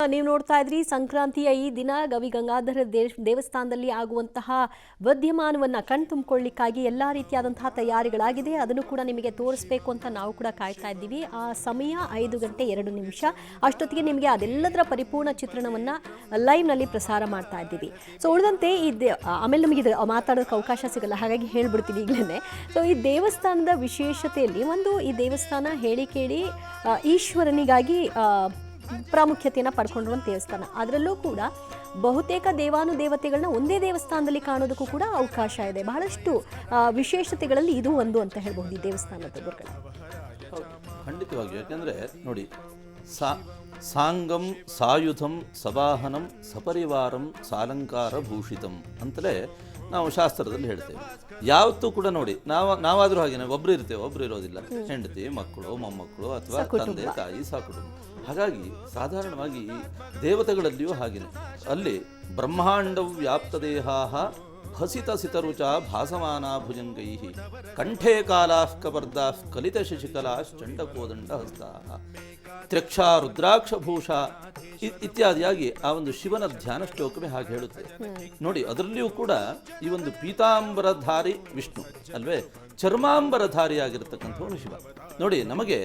ನೀವು ನೋಡ್ತಾ ಇದ್ರಿ ಸಂಕ್ರಾಂತಿಯ ಈ ದಿನ ಗವಿ ಗಂಗಾಧರ ದೇವಸ್ಥಾನದಲ್ಲಿ ಆಗುವಂತಹ ವಿದ್ಯಮಾನವನ್ನು ಕಣ್ತುಂಬಿಕೊಳ್ಳಿಕ್ಕಾಗಿ ಎಲ್ಲ ರೀತಿಯಾದಂತಹ ತಯಾರಿಗಳಾಗಿದೆ. ಅದನ್ನು ಕೂಡ ನಿಮಗೆ ತೋರಿಸಬೇಕು ಅಂತ ನಾವು ಕೂಡ ಕಾಯ್ತಾ ಇದ್ದೀವಿ. ಆ ಸಮಯ 5:02. ಅಷ್ಟೊತ್ತಿಗೆ ನಿಮಗೆ ಅದೆಲ್ಲದರ ಪರಿಪೂರ್ಣ ಚಿತ್ರಣವನ್ನು ಲೈವ್ನಲ್ಲಿ ಪ್ರಸಾರ ಮಾಡ್ತಾ ಇದ್ದೀವಿ. ಸೊ ಉಳಿದಂತೆ ಆಮೇಲೆ ನಮಗೆ ಇದು ಮಾತಾಡೋಕ್ಕೆ ಅವಕಾಶ ಸಿಗಲ್ಲ, ಹಾಗಾಗಿ ಹೇಳ್ಬಿಡ್ತೀವಿ ಈಗಲೇ. ಸೊ ಈ ದೇವಸ್ಥಾನದ ವಿಶೇಷತೆಯಲ್ಲಿ ಈ ದೇವಸ್ಥಾನ ಹೇಳಿ ಕೇಳಿ ಈಶ್ವರನಿಗಾಗಿ ಪ್ರಾಮುಖ್ಯತೆಯನ್ನು ಪಡ್ಕೊಂಡಿರುವಂಥ ದೇವಸ್ಥಾನ. ಅದರಲ್ಲೂ ಕೂಡ ಬಹುತೇಕ ದೇವಾನುದೇವತೆಗಳನ್ನ ಒಂದೇ ದೇವಸ್ಥಾನದಲ್ಲಿ ಕಾಣೋದಕ್ಕೂ ಕೂಡ ಅವಕಾಶ ಇದೆ. ಬಹಳಷ್ಟು ವಿಶೇಷತೆಗಳಲ್ಲಿ ಇದು ಒಂದು ಅಂತ ಹೇಳ್ಬಹುದು ಈ ದೇವಸ್ಥಾನದ ಗುರುಗಳು. ಖಂಡಿತವಾಗಿಯೂ. ಯಾಕೆಂದರೆ ನೋಡಿ, ಸಾಂಗಂ ಸಾಯುಧಂ ಸವಾಹನಂ ಸಪರಿವಾರಂ ಸಾಲಂಕಾರ ಭೂಷಿತಂ ಅಂತಲೇ ನಾವು ಶಾಸ್ತ್ರದಲ್ಲಿ ಹೇಳ್ತೇವೆ. ಯಾವತ್ತೂ ಕೂಡ ನೋಡಿ, ನಾವಾದರೂ ಹಾಗೇನೆ ಒಬ್ರು ಇರ್ತೇವೆ, ಒಬ್ರು ಇರೋದಿಲ್ಲ. ಹೆಂಡತಿ, ಮಕ್ಕಳು, ಮೊಮ್ಮಕ್ಕಳು ಅಥವಾ ತಂದೆ ತಾಯಿ, ಸಕುಟುಂಬ. ಹಾಗಾಗಿ ಸಾಧಾರಣವಾಗಿ ದೇವತೆಗಳಲ್ಲಿಯೂ ಹಾಗೇನೆ. ಅಲ್ಲಿ ಬ್ರಹ್ಮಾಂಡ ವ್ಯಾಪ್ತದೇಹಾಹ ಹಸಿತ ಸಿತರುಚ ಭಾಸಮಾನ ಭುಜಂಗೈ ಕಂಠೇ ಕಾಲಾಃ ಕಬರ್ದಾಃ ಕಲಿತ ಶಶಿಕಲಾಃ ಚಂಡಕೋದಂಡ ಹಸ್ತಾಃ ತ್ರ್ಯಕ್ಷ ರುದ್ರಾಕ್ಷಭೂಷ ಇತ್ಯಾದಿಯಾಗಿ ಆ ಒಂದು ಶಿವನ ಧ್ಯಾನ ಶ್ಲೋಕವೇ ಹಾಗೆ ಹೇಳುತ್ತೆ ನೋಡಿ. ಅದರಲ್ಲಿಯೂ ಕೂಡ ಈ ಒಂದು ಪೀತಾಂಬರಧಾರಿ ವಿಷ್ಣು ಅಲ್ವೇ, ಚರ್ಮಾಂಬರಧಾರಿಯಾಗಿರ್ತಕ್ಕಂಥವನು ಶಿವ. ನೋಡಿ, ನಮಗೆ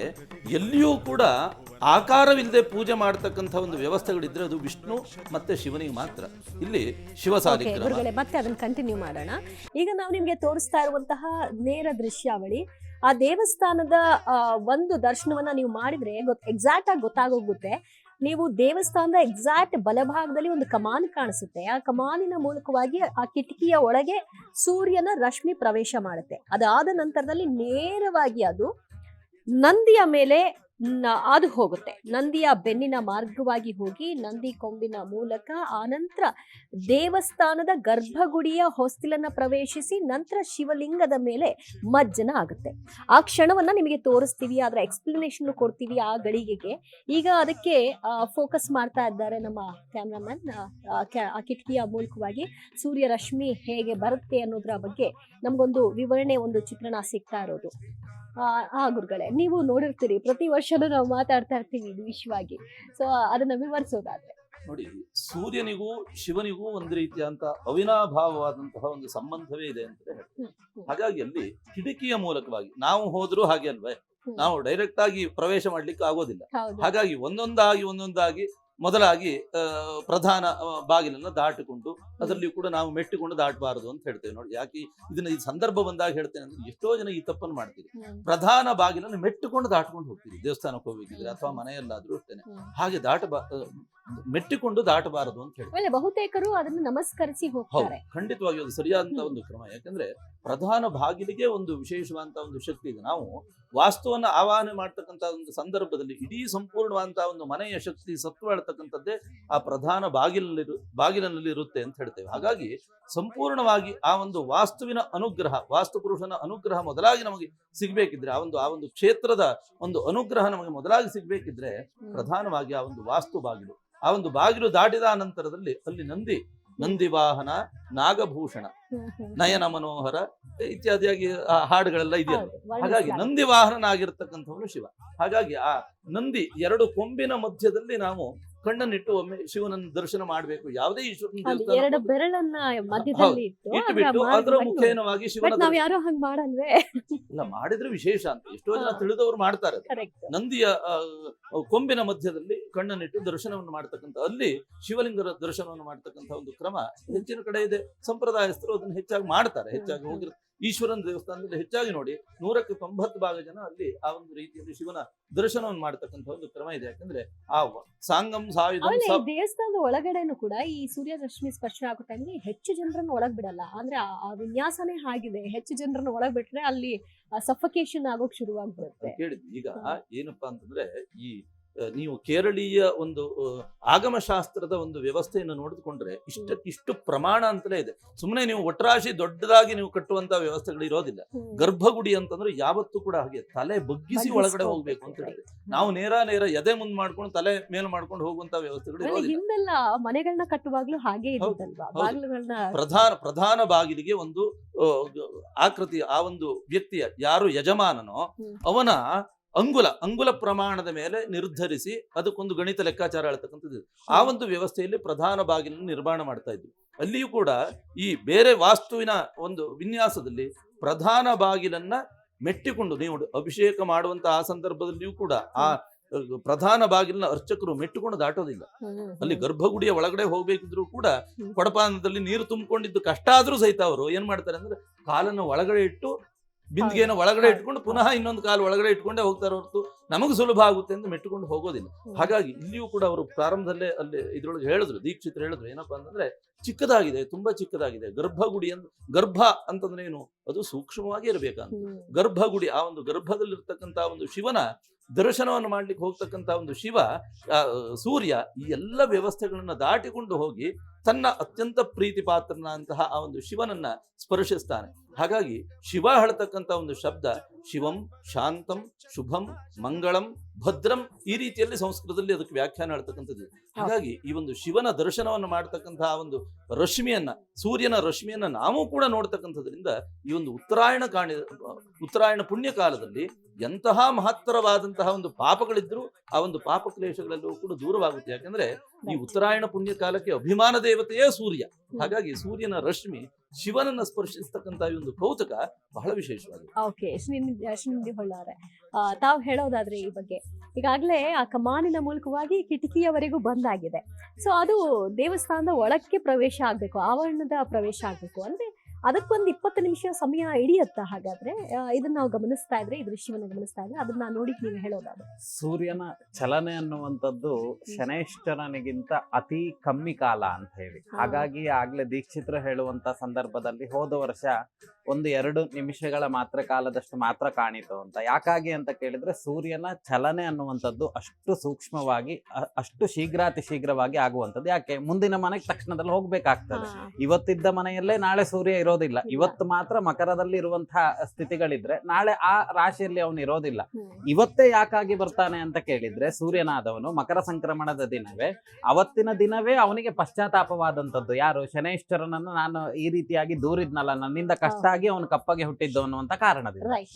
ಎಲ್ಲಿಯೂ ಕೂಡ ಆಕಾರವಿಲ್ಲದೆ ಪೂಜೆ ಮಾಡತಕ್ಕಂಥ ಒಂದು ವ್ಯವಸ್ಥೆಗಳಿದ್ರೆ ಅದು ವಿಷ್ಣು ಮತ್ತೆ ಶಿವನಿಗೆ ಮಾತ್ರ. ಇಲ್ಲಿ ಶಿವ ಸಾಲಿಗ್ರಾಮ. ಮತ್ತೆ ಅದನ್ನ ಕಂಟಿನ್ಯೂ ಮಾಡೋಣ. ಈಗ ನಾವು ನಿಮ್ಗೆ ತೋರಿಸ್ತಾ ಇರುವಂತಹ ನೇರ ದೃಶ್ಯಾವಳಿ, ಆ ದೇವಸ್ಥಾನದ ಒಂದು ದರ್ಶನವನ್ನ ನೀವು ಮಾಡಿದ್ರೆ ಎಕ್ಸಾಕ್ಟ್ ಆಗಿ ಗೊತ್ತಾಗೋಗುತ್ತೆ. ನೀವು ದೇವಸ್ಥಾನದ ಎಕ್ಸಾಕ್ಟ್ ಬಲಭಾಗದಲ್ಲಿ ಒಂದು ಕಮಾನ್ ಕಾಣಿಸುತ್ತೆ. ಆ ಕಮಾನಿನ ಮೂಲಕವಾಗಿ ಆ ಕಿಟಕಿಯ ಒಳಗೆ ಸೂರ್ಯನ ರಶ್ಮಿ ಪ್ರವೇಶ ಮಾಡುತ್ತೆ. ಅದಾದ ನಂತರದಲ್ಲಿ ನೇರವಾಗಿ ಅದು ನಂದಿಯ ಮೇಲೆ ಅದು ಹೋಗುತ್ತೆ. ನಂದಿಯ ಬೆನ್ನಿನ ಮಾರ್ಗವಾಗಿ ಹೋಗಿ ನಂದಿ ಕೊಂಬಿನ ಮೂಲಕ ಆನಂತರ ದೇವಸ್ಥಾನದ ಗರ್ಭಗುಡಿಯ ಹೊಸ್ತಿಲನ್ನ ಪ್ರವೇಶಿಸಿ ನಂತರ ಶಿವಲಿಂಗದ ಮೇಲೆ ಮಜ್ಜನ ಆಗುತ್ತೆ. ಆ ಕ್ಷಣವನ್ನ ನಿಮಗೆ ತೋರಿಸ್ತೀವಿ, ಅದರ ಎಕ್ಸ್ಪ್ಲನೇಷನ್ ಕೊಡ್ತೀವಿ ಆ ಗಳಿಗೆಗೆ. ಈಗ ಅದಕ್ಕೆ ಫೋಕಸ್ ಮಾಡ್ತಾ ಇದ್ದಾರೆ ನಮ್ಮ ಕ್ಯಾಮ್ರಾಮನ್. ಆ ಕಿಟಕಿಯ ಮೂಲಕವಾಗಿ ಸೂರ್ಯ ರಶ್ಮಿ ಹೇಗೆ ಬರುತ್ತೆ ಅನ್ನೋದ್ರ ಬಗ್ಗೆ ನಮಗೊಂದು ವಿವರಣೆ, ಒಂದು ಚಿತ್ರಣ ಸಿಗ್ತಾ ಇರೋದು. ಗುರುಗಳೇ, ನೀವು ನೋಡಿರ್ತೀರಿ, ಪ್ರತಿ ವರ್ಷನೂ ನಾವು ಮಾತಾಡ್ತಾ ಇರ್ತೀವಿ ಇದು ವಿಷಯವಾಗಿ. ಸೊ ಅದನ್ನ ವಿವರಿಸೋದಾದ್ರೆ ನೋಡಿ, ಸೂರ್ಯನಿಗೂ ಶಿವನಿಗೂ ಒಂದು ರೀತಿಯಂತ ಅವಿನಾಭಾವವಾದಂತಹ ಒಂದು ಸಂಬಂಧವೇ ಇದೆ ಅಂತ ಹೇಳ್ತೀವಿ. ಹಾಗಾಗಿ ಅಲ್ಲಿ ಕಿಟಕಿಯ ಮೂಲಕವಾಗಿ ನಾವು ಹೋದ್ರೂ ಹಾಗೆ ಅಲ್ವೇ, ನಾವು ಡೈರೆಕ್ಟ್ ಆಗಿ ಪ್ರವೇಶ ಮಾಡ್ಲಿಕ್ಕೆ ಆಗೋದಿಲ್ಲ. ಹಾಗಾಗಿ ಒಂದೊಂದಾಗಿ ಮೊದಲಾಗಿ ಪ್ರಧಾನ ಬಾಗಿಲನ್ನು ದಾಟಿಕೊಂಡು ಅದರಲ್ಲಿ ಕೂಡ ನಾವು ಮೆಟ್ಟಿಕೊಂಡು ದಾಟಬಾರದು ಅಂತ ಹೇಳ್ತೇವೆ. ನೋಡಿ, ಯಾಕೆ ಇದನ್ನ ಈ ಸಂದರ್ಭ ಬಂದಾಗ ಹೇಳ್ತೇನೆ ಅಂದ್ರೆ, ಎಷ್ಟೋ ಜನ ಈ ತಪ್ಪನ್ನು ಮಾಡ್ತೀರಿ. ಪ್ರಧಾನ ಬಾಗಿಲನ್ನು ಮೆಟ್ಟಿಕೊಂಡು ದಾಟ್ಕೊಂಡು ಹೋಗ್ತೀರಿ ದೇವಸ್ಥಾನಕ್ಕೆ ಹೋಗ್ಬೇಕಿದ್ರೆ, ಅಥವಾ ಮನೆಯಲ್ಲಾದ್ರೂ ಅಷ್ಟೇನೆ. ಹಾಗೆ ಮೆಟ್ಟಿಕೊಂಡು ದಾಟಬಾರದು ಅಂತ ಹೇಳಿ ಬಹುತೇಕರು ಅದನ್ನು ನಮಸ್ಕರಿಸಿ ಹೋಗ್ತಾರೆ. ಖಂಡಿತವಾಗಿ ಅದು ಸರಿಯಾದಂತ ಒಂದು ಕ್ರಮ. ಯಾಕಂದ್ರೆ ಪ್ರಧಾನ ಬಾಗಿಲಿಗೆ ಒಂದು ವಿಶೇಷವಾದಂತಹ ಒಂದು ಶಕ್ತಿ ಇದೆ. ನಾವು ವಾಸ್ತುವನ್ನ ಆವಾಹನೆ ಮಾಡ್ತಕ್ಕಂಥ ಒಂದು ಸಂದರ್ಭದಲ್ಲಿ ಇಡೀ ಸಂಪೂರ್ಣವಾದಂತಹ ಒಂದು ಮನೆಯ ಶಕ್ತಿ ಸತ್ವ ಹೇಳ್ತಕ್ಕಂಥದ್ದೇ ಆ ಪ್ರಧಾನ ಬಾಗಿಲಿನಲ್ಲಿ ಇರುತ್ತೆ ಅಂತ ಹೇಳ್ತೇವೆ. ಹಾಗಾಗಿ ಸಂಪೂರ್ಣವಾಗಿ ಆ ಒಂದು ವಾಸ್ತುವಿನ ಅನುಗ್ರಹ, ವಾಸ್ತು ಪುರುಷನ ಅನುಗ್ರಹ ಮೊದಲಾಗಿ ನಮಗೆ ಸಿಗ್ಬೇಕಿದ್ರೆ, ಆ ಒಂದು ಕ್ಷೇತ್ರದ ಒಂದು ಅನುಗ್ರಹ ನಮಗೆ ಮೊದಲಾಗಿ ಸಿಗ್ಬೇಕಿದ್ರೆ ಪ್ರಧಾನವಾಗಿ ಆ ಒಂದು ವಾಸ್ತು ಬಾಗಿಲು, ಆ ಒಂದು ಬಾಗಿಲು ದಾಟಿದ ನಂತರದಲ್ಲಿ ಅಲ್ಲಿ ನಂದಿ ವಾಹನ, ನಾಗಭೂಷಣ, ನಯನ ಮನೋಹರ ಇತ್ಯಾದಿಯಾಗಿ ಹಾಡುಗಳೆಲ್ಲ ಇದೆಯಲ್ಲ. ಹಾಗಾಗಿ ನಂದಿ ವಾಹನನಾಗಿರ್ತಕ್ಕಂಥವನು ಶಿವ. ಹಾಗಾಗಿ ಆ ನಂದಿ ಎರಡು ಕೊಂಬಿನ ಮಧ್ಯದಲ್ಲಿ ನಾವು ಕಣ್ಣನ್ನಿಟ್ಟು ಒಮ್ಮೆ ಶಿವನನ್ನು ದರ್ಶನ ಮಾಡಬೇಕು. ಯಾವುದೇ ಈಶ್ವರನ ಇಟ್ಟುಬಿಟ್ಟು ಅದರ ಮುಖೇನವಾಗಿ ಶಿವನ ಇಲ್ಲ ಮಾಡಿದ್ರೆ ವಿಶೇಷ ಅಂತ ಎಷ್ಟೋ ಜನ ತಿಳಿದವರು ಮಾಡ್ತಾರೆ. ನಂದಿಯ ಕೊಂಬಿನ ಮಧ್ಯದಲ್ಲಿ ಕಣ್ಣನ್ನಿಟ್ಟು ದರ್ಶನವನ್ನು ಮಾಡ್ತಕ್ಕಂಥ, ಅಲ್ಲಿ ಶಿವಲಿಂಗರ ದರ್ಶನವನ್ನು ಮಾಡ್ತಕ್ಕಂಥ ಒಂದು ಕ್ರಮ ಹೆಚ್ಚಿನ ಕಡೆ ಇದೆ. ಸಂಪ್ರದಾಯಸ್ಥರು ಅದನ್ನು ಹೆಚ್ಚಾಗಿ ಮಾಡ್ತಾರೆ. ಹೆಚ್ಚಾಗಿ ಹೋಗಿರ್ತಾರೆ ಈಶ್ವರನ ದೇವಸ್ಥಾನದಲ್ಲಿ ಹೆಚ್ಚಾಗಿ ನೋಡಿ 100ಕ್ಕೆ 90 ಭಾಗ ಜನ ಅಲ್ಲಿ ಆ ಒಂದು ರೀತಿಯಲ್ಲಿ ಶಿವನ ದರ್ಶನವನ್ನು ಮಾಡತಕ್ಕಂಥ ಒಂದು ಕ್ರಮ ಇದೆ. ಯಾಕಂದ್ರೆ ಆ ಸಾಂಗಂ ದೇವಸ್ಥಾನದ ಒಳಗಡೆನೂ ಕೂಡ ಈ ಸೂರ್ಯ ರಶ್ಮಿ ಸ್ಪರ್ಶ ಆಗೋ ಟೈಮ್ಗೆ ಹೆಚ್ಚು ಜನರನ್ನು ಒಳಗ್ ಬಿಡಲ್ಲ. ಅಂದ್ರೆ ಆ ವಿನ್ಯಾಸನೇ ಹಾಗಿದೆ. ಹೆಚ್ಚು ಜನರನ್ನು ಒಳಗ್ ಬಿಟ್ರೆ ಅಲ್ಲಿ ಸಫಕೇಶನ್ ಆಗೋಕ್ ಶುರುವಾಗ್ಬಿಡುತ್ತೆ. ಕೇಳಿದ್ವಿ. ಈಗ ಏನಪ್ಪಾ ಅಂತಂದ್ರೆ, ಈ ನೀವು ಕೇರಳೀಯ ಒಂದು ಆಗಮಶಾಸ್ತ್ರದ ಒಂದು ವ್ಯವಸ್ಥೆಯನ್ನು ನೋಡಿಕೊಂಡ್ರೆ ಇಷ್ಟು ಪ್ರಮಾಣ ಅಂತಲೇ ಇದೆ. ಸುಮ್ಮನೆ ನೀವು ಒಟ್ರಾಶಿ ದೊಡ್ಡದಾಗಿ ನೀವು ಕಟ್ಟುವಂತಹ ವ್ಯವಸ್ಥೆಗಳು ಇರೋದಿಲ್ಲ. ಗರ್ಭಗುಡಿ ಅಂತಂದ್ರೆ ಯಾವತ್ತೂ ಕೂಡ ಹಾಗೆ ತಲೆ ಬಗ್ಗಿಸಿ ಒಳಗಡೆ ಹೋಗ್ಬೇಕು ಅಂತ ಹೇಳಿದೆ. ನಾವು ನೇರ ಎದೆ ಮುಂದ್ ಮಾಡ್ಕೊಂಡು ತಲೆ ಮೇಲೆ ಮಾಡ್ಕೊಂಡು ಹೋಗುವಂತ ವ್ಯವಸ್ಥೆಗಳು ಇರೋದಿಲ್ಲ. ಮನೆಗಳನ್ನ ಕಟ್ಟುವಾಗ್ಲೂ ಹಾಗೆ ಪ್ರಧಾನ ಬಾಗಿಲಿಗೆ ಒಂದು ಆಕೃತಿ, ಆ ಒಂದು ವ್ಯಕ್ತಿಯ ಯಾರು ಯಜಮಾನನೋ ಅವನ ಅಂಗುಲ ಪ್ರಮಾಣದ ಮೇಲೆ ನಿರ್ಧರಿಸಿ ಅದಕ್ಕೊಂದು ಗಣಿತ ಲೆಕ್ಕಾಚಾರ ಹೇಳ್ತಕ್ಕಂಥದ್ದು. ಆ ಒಂದು ವ್ಯವಸ್ಥೆಯಲ್ಲಿ ಪ್ರಧಾನ ಬಾಗಿಲನ್ನು ನಿರ್ಮಾಣ ಮಾಡ್ತಾ ಇದ್ವಿ. ಅಲ್ಲಿಯೂ ಕೂಡ ಈ ಬೇರೆ ವಾಸ್ತುವಿನ ಒಂದು ವಿನ್ಯಾಸದಲ್ಲಿ ಪ್ರಧಾನ ಬಾಗಿಲನ್ನ ಮೆಟ್ಟಿಕೊಂಡು ನೀವು ಅಭಿಷೇಕ ಮಾಡುವಂತ ಆ ಸಂದರ್ಭದಲ್ಲಿಯೂ ಕೂಡ ಆ ಪ್ರಧಾನ ಬಾಗಿಲಿನ ಅರ್ಚಕರು ಮೆಟ್ಟುಕೊಂಡು ದಾಟೋದಿಲ್ಲ. ಅಲ್ಲಿ ಗರ್ಭಗುಡಿಯ ಒಳಗಡೆ ಹೋಗ್ಬೇಕಿದ್ರು ಕೂಡ ಕೊಡಪಾನದಲ್ಲಿ ನೀರು ತುಂಬಿಕೊಂಡಿದ್ದು ಕಷ್ಟ ಆದ್ರೂ ಸಹಿತ ಅವರು ಏನ್ ಮಾಡ್ತಾರೆ ಅಂದ್ರೆ ಕಾಲನ್ನು ಒಳಗಡೆ ಇಟ್ಟು ಬಿಂದಿಗೆನ ಒಳಗಡೆ ಇಟ್ಕೊಂಡು ಪುನಃ ಇನ್ನೊಂದು ಕಾಲು ಒಳಗಡೆ ಇಟ್ಕೊಂಡೇ ಹೋಗ್ತಾರೆ ಹೊರತು ನಮಗೆ ಸುಲಭ ಆಗುತ್ತೆ ಅಂತ ಮೆಟ್ಟುಕೊಂಡು ಹೋಗೋದಿಲ್ಲ. ಹಾಗಾಗಿ ಇಲ್ಲಿಯೂ ಕೂಡ ಅವರು ಪ್ರಾರಂಭದಲ್ಲೇ ಅಲ್ಲಿ ಇದ್ರೊಳಗೆ ಹೇಳಿದ್ರು, ದೀಕ್ಷಿತರು ಹೇಳಿದ್ರು ಏನಪ್ಪಾ ಅಂತಂದ್ರೆ ಚಿಕ್ಕದಾಗಿದೆ, ತುಂಬಾ ಚಿಕ್ಕದಾಗಿದೆ. ಗರ್ಭಗುಡಿ ಗರ್ಭ ಅಂತಂದ್ರೆ ಏನು, ಅದು ಸೂಕ್ಷ್ಮವಾಗಿ ಇರಬೇಕಂತ. ಗರ್ಭಗುಡಿ ಆ ಒಂದು ಗರ್ಭದಲ್ಲಿರ್ತಕ್ಕಂಥ ಒಂದು ಶಿವನ ದರ್ಶನವನ್ನು ಮಾಡ್ಲಿಕ್ಕೆ ಹೋಗ್ತಕ್ಕಂಥ ಒಂದು ಶಿವ ಸೂರ್ಯ ಈ ಎಲ್ಲ ವ್ಯವಸ್ಥೆಗಳನ್ನ ದಾಟಿಕೊಂಡು ಹೋಗಿ ತನ್ನ ಅತ್ಯಂತ ಪ್ರೀತಿ ಪಾತ್ರನಂತಹ ಆ ಒಂದು ಶಿವನನ್ನ ಸ್ಪರ್ಶಿಸ್ತಾನೆ. ಹಾಗಾಗಿ ಶಿವ ಹೇಳ್ತಕ್ಕಂಥ ಒಂದು ಶಬ್ದ ಶಿವಂ, ಶಾಂತಂ, ಶುಭಂ, ಮಂಗಳಂ, ಭದ್ರಂ, ಈ ರೀತಿಯಲ್ಲಿ ಸಂಸ್ಕೃತದಲ್ಲಿ ಅದಕ್ಕೆ ವ್ಯಾಖ್ಯಾನ ಹೇಳ್ತಕ್ಕಂಥದ್ದು. ಹಾಗಾಗಿ ಈ ಒಂದು ಶಿವನ ದರ್ಶನವನ್ನು ಮಾಡತಕ್ಕಂತಹ ಒಂದು ರಶ್ಮಿಯನ್ನ, ಸೂರ್ಯನ ರಶ್ಮಿಯನ್ನ ನಾವು ಕೂಡ ನೋಡ್ತಕ್ಕಂಥದ್ರಿಂದ ಈ ಒಂದು ಉತ್ತರಾಯಣ ಪುಣ್ಯ ಕಾಲದಲ್ಲಿ ಎಂತಹ ಮಹತ್ತರವಾದಂತಹ ಒಂದು ಪಾಪಗಳಿದ್ರು ಆ ಒಂದು ಪಾಪ ಕ್ಲೇಶಗಳೆಲ್ಲವೂ ಕೂಡ ದೂರವಾಗುತ್ತೆ. ಯಾಕಂದ್ರೆ ಈ ಉತ್ತರಾಯಣ ಪುಣ್ಯ ಕಾಲಕ್ಕೆ ಅಭಿಮಾನ ದೇವತೆಯೇ ಸೂರ್ಯ. ಹಾಗಾಗಿ ಸೂರ್ಯನ ರಶ್ಮಿ ಶಿವನನ್ನ ಸ್ಪರ್ಶಿಸ್ತಕ್ಕಂಥ ಈ ಒಂದು ಕೌತುಕ ಬಹಳ ವಿಶೇಷವಾಗಿದೆ. ಓಕೆ, ಶ್ರೀನಿಧಿ ಹೊಳ್ಳಾರೆ, ತಾವು ಹೇಳೋದಾದ್ರೆ ಈ ಬಗ್ಗೆ ಈಗಾಗಲೇ ಆ ಕಮಾನಿನ ಮೂಲಕವಾಗಿ ಕಿಟಕಿಯವರೆಗೂ ಬಂದಾಗಿದೆ. ಸೊ ಅದು ದೇವಸ್ಥಾನದ ಒಳಕ್ಕೆ ಪ್ರವೇಶ ಆಗ್ಬೇಕು, ಆವರಣದ ಪ್ರವೇಶ ಆಗ್ಬೇಕು ಅಂದ್ರೆ ಅದಕ್ಕೊಂದು 20 ನಿಮಿಷ ಸಮಯ ಹಿಡಿಯತ್ತ. ಹಾಗಾದ್ರೆ ಇದನ್ನ ನಾವು ಗಮನಿಸ್ತಾ ಇದ್ರೆ, ಈ ದೃಶ್ಯವನ್ನ ಗಮನಿಸ್ತಾ ಇದ್ರೆ ಅದನ್ನ ನೋಡಿ ನೀವು ಹೇಳೋದಾದ್ರೆ, ಸೂರ್ಯನ ಚಲನೆ ಅನ್ನುವಂಥದ್ದು ಶನೈಶ್ಚರನಿಗಿಂತ ಅತಿ ಕಮ್ಮಿ ಕಾಲ ಅಂತ ಹೇಳಿ. ಹಾಗಾಗಿ ಆಗ್ಲೇ ದೀಕ್ಷಿತರು ಹೇಳುವಂತ ಸಂದರ್ಭದಲ್ಲಿ ಹೋದ ವರ್ಷ 1-2 ನಿಮಿಷಗಳ ಮಾತ್ರ ಕಾಲದಷ್ಟು ಮಾತ್ರ ಕಾಣಿತು ಅಂತ. ಯಾಕಾಗಿ ಅಂತ ಕೇಳಿದ್ರೆ ಸೂರ್ಯನ ಚಲನೆ ಅನ್ನುವಂಥದ್ದು ಅಷ್ಟು ಸೂಕ್ಷ್ಮವಾಗಿ ಅಷ್ಟು ಶೀಘ್ರವಾಗಿ ಆಗುವಂಥದ್ದು. ಯಾಕೆ, ಮುಂದಿನ ಮನೆಗೆ ತಕ್ಷಣದಲ್ಲಿ ಹೋಗ್ಬೇಕಾಗ್ತದೆ. ಇವತ್ತಿದ್ದ ಮನೆಯಲ್ಲೇ ನಾಳೆ ಸೂರ್ಯ ಇರೋದಿಲ್ಲ. ಇವತ್ತು ಮಾತ್ರ ಮಕರದಲ್ಲಿ ಇರುವಂತಹ ಸ್ಥಿತಿಗಳಿದ್ರೆ ನಾಳೆ ಆ ರಾಶಿಯಲ್ಲಿ ಅವನು ಇರೋದಿಲ್ಲ. ಇವತ್ತೇ ಯಾಕಾಗಿ ಬರ್ತಾನೆ ಅಂತ ಕೇಳಿದ್ರೆ ಸೂರ್ಯನಾದವನು ಮಕರ ಸಂಕ್ರಮಣದ ದಿನವೇ, ಅವತ್ತಿನ ದಿನವೇ ಅವನಿಗೆ ಪಶ್ಚಾತ್ತಾಪವಾದಂಥದ್ದು. ಯಾರು, ಶನೈಶ್ಚರನನ್ನು ನಾನು ಈ ರೀತಿಯಾಗಿ ದೂರಿದ್ನಲ್ಲ, ನನ್ನಿಂದ ಕಷ್ಟ ಆಗಿ ಅವನು ಕಪ್ಪಗೆ ಹುಟ್ಟಿದ್ದು ಅನ್ನುವಂತ ಕಾರಣದಿಂದ. ರೈಟ್.